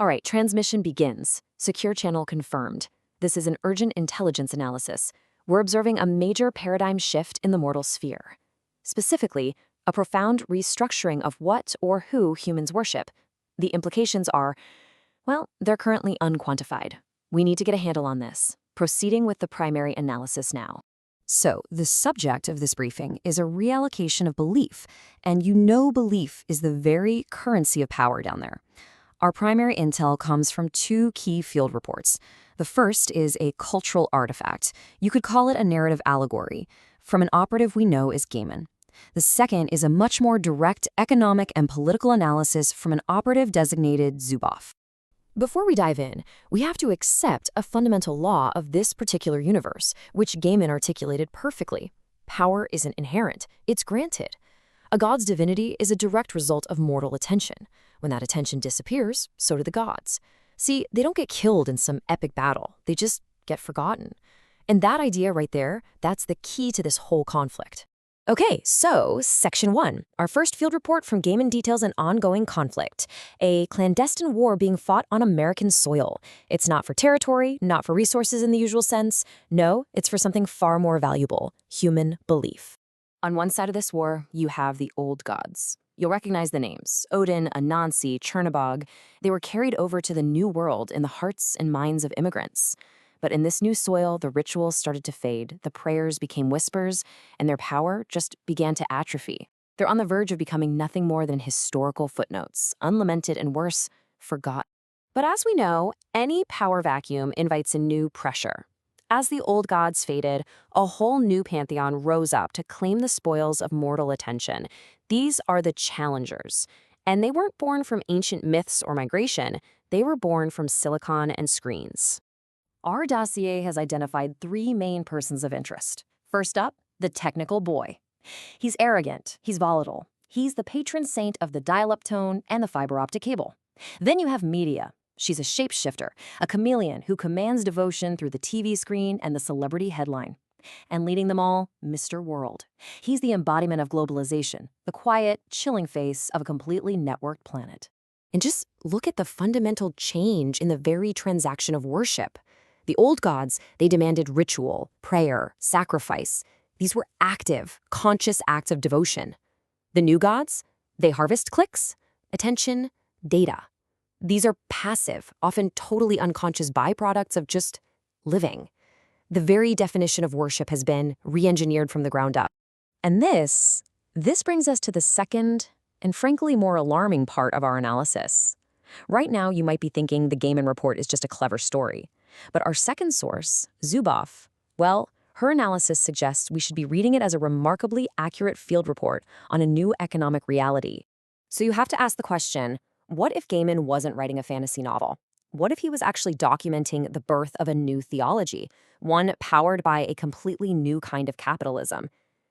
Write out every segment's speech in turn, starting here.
All right, transmission begins. Secure channel confirmed. This is an urgent intelligence analysis. We're observing a major paradigm shift in the mortal sphere. Specifically, a profound restructuring of what or who humans worship. The implications are, well, they're currently unquantified. We need to get a handle on this. Proceeding with the primary analysis now. So, the subject of this briefing is a reallocation of belief, and you know belief is the very currency of power down there. Our primary intel comes from two key field reports. The first is a cultural artifact. You could call it a narrative allegory, from an operative we know as Gaiman. The second is a much more direct economic and political analysis from an operative designated Zuboff. Before we dive in, we have to accept a fundamental law of this particular universe, which Gaiman articulated perfectly. Power isn't inherent, it's granted. A god's divinity is a direct result of mortal attention. When that attention disappears, so do the gods. See, they don't get killed in some epic battle, they just get forgotten. And that idea right there, that's the key to this whole conflict. Okay, so Section 1. Our first field report from Gaiman details an ongoing conflict, a clandestine war being fought on American soil. It's not for territory, not for resources in the usual sense. No, it's for something far more valuable, human belief. On one side of this war, you have the old gods. You'll recognize the names, Odin, Anansi, Chernabog. They were carried over to the new world in the hearts and minds of immigrants. But in this new soil, the rituals started to fade, the prayers became whispers, and their power just began to atrophy. They're on the verge of becoming nothing more than historical footnotes, unlamented and worse, forgotten. But as we know, any power vacuum invites a new pressure. As the old gods faded, a whole new pantheon rose up to claim the spoils of mortal attention. These are the challengers. And they weren't born from ancient myths or migration, they were born from silicon and screens. Our dossier has identified three main persons of interest. First up, the technical boy. He's arrogant, he's volatile. He's the patron saint of the dial-up tone and the fiber optic cable. Then you have media. She's a shapeshifter, a chameleon who commands devotion through the TV screen and the celebrity headline. And leading them all, Mr. World. He's the embodiment of globalization, the quiet, chilling face of a completely networked planet. And just look at the fundamental change in the very transaction of worship. The old gods, they demanded ritual, prayer, sacrifice. These were active, conscious acts of devotion. The new gods, they harvest clicks, attention, data. These are passive, often totally unconscious byproducts of just living. The very definition of worship has been re-engineered from the ground up. And this brings us to the second and frankly more alarming part of our analysis. Right now, you might be thinking the Gaiman report is just a clever story. But our second source, Zuboff, well, her analysis suggests we should be reading it as a remarkably accurate field report on a new economic reality. So you have to ask the question, what if Gaiman wasn't writing a fantasy novel? What if he was actually documenting the birth of a new theology, one powered by a completely new kind of capitalism?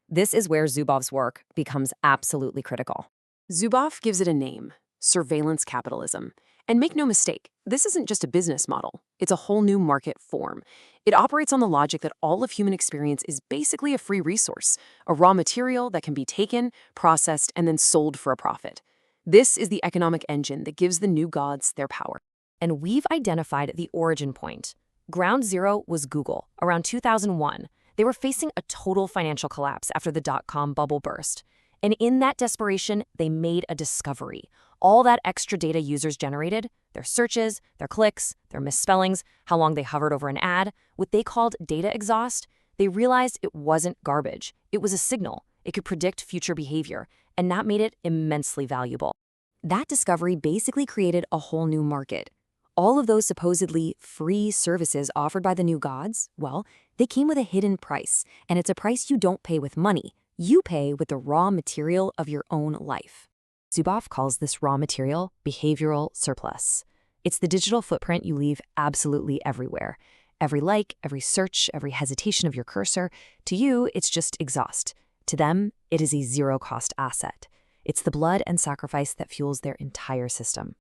This is where Zuboff's work becomes absolutely critical. Zuboff gives it a name, surveillance capitalism. And make no mistake, this isn't just a business model. It's a whole new market form. It operates on the logic that all of human experience is basically a free resource, a raw material that can be taken, processed, and then sold for a profit. This is the economic engine that gives the new gods their power. And we've identified the origin point. Ground zero was Google, around 2001. They were facing a total financial collapse after the dot-com bubble burst. And in that desperation, they made a discovery. All that extra data users generated, their searches, their clicks, their misspellings, how long they hovered over an ad, what they called data exhaust, they realized it wasn't garbage. It was a signal. It could predict future behavior, and that made it immensely valuable. That discovery basically created a whole new market. All of those supposedly free services offered by the new gods, well, they came with a hidden price, and it's a price you don't pay with money. You pay with the raw material of your own life. Zuboff calls this raw material behavioral surplus. It's the digital footprint you leave absolutely everywhere. Every like, every search, every hesitation of your cursor, to you, it's just exhaust. To them, it is a zero-cost asset. It's the blood and sacrifice that fuels their entire system.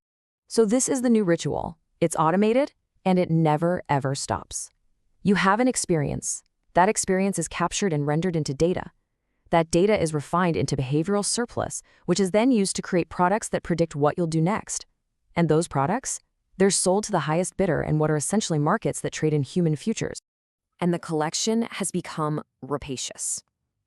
So this is the new ritual. It's automated, and it never, ever stops. You have an experience. That experience is captured and rendered into data. That data is refined into behavioral surplus, which is then used to create products that predict what you'll do next. And those products? They're sold to the highest bidder in what are essentially markets that trade in human futures. And the collection has become rapacious.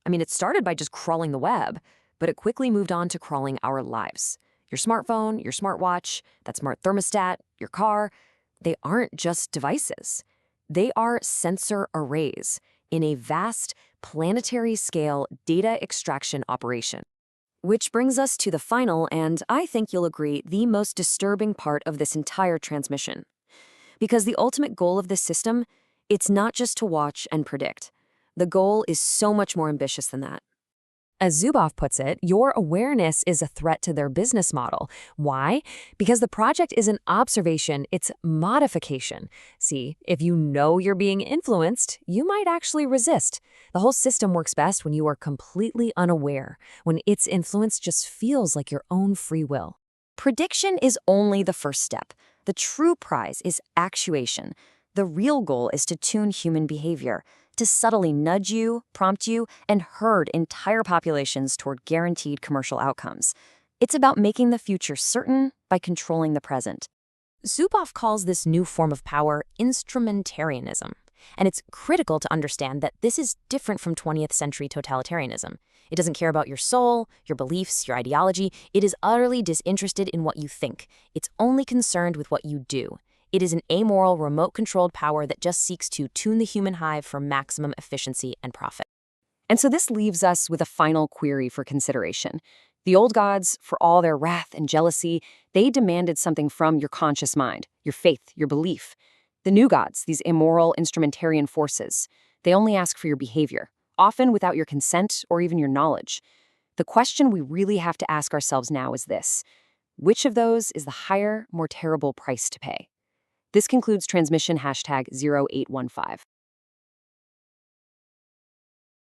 I mean, it started by just crawling the web, but it quickly moved on to crawling our lives. Your smartphone, your smartwatch, that smart thermostat, your car, they aren't just devices. They are sensor arrays in a vast, planetary-scale data extraction operation. Which brings us to the final, and I think you'll agree, the most disturbing part of this entire transmission. Because the ultimate goal of this system, it's not just to watch and predict. The goal is so much more ambitious than that. As Zuboff puts it, your awareness is a threat to their business model. Why? Because the project isn't observation, it's modification. See, if you know you're being influenced, you might actually resist. The whole system works best when you are completely unaware, when its influence just feels like your own free will. Prediction is only the first step. The true prize is actuation. The real goal is to tune human behavior, to subtly nudge you, prompt you, and herd entire populations toward guaranteed commercial outcomes. It's about making the future certain by controlling the present. Zuboff calls this new form of power instrumentarianism, and it's critical to understand that this is different from 20th century totalitarianism. It doesn't care about your soul, your beliefs, your ideology. It is utterly disinterested in what you think. It's only concerned with what you do. It is an amoral, remote-controlled power that just seeks to tune the human hive for maximum efficiency and profit. And so this leaves us with a final query for consideration. The old gods, for all their wrath and jealousy, they demanded something from your conscious mind, your faith, your belief. The new gods, these immoral instrumentarian forces, they only ask for your behavior, often without your consent or even your knowledge. The question we really have to ask ourselves now is this: which of those is the higher, more terrible price to pay? This concludes transmission #0815.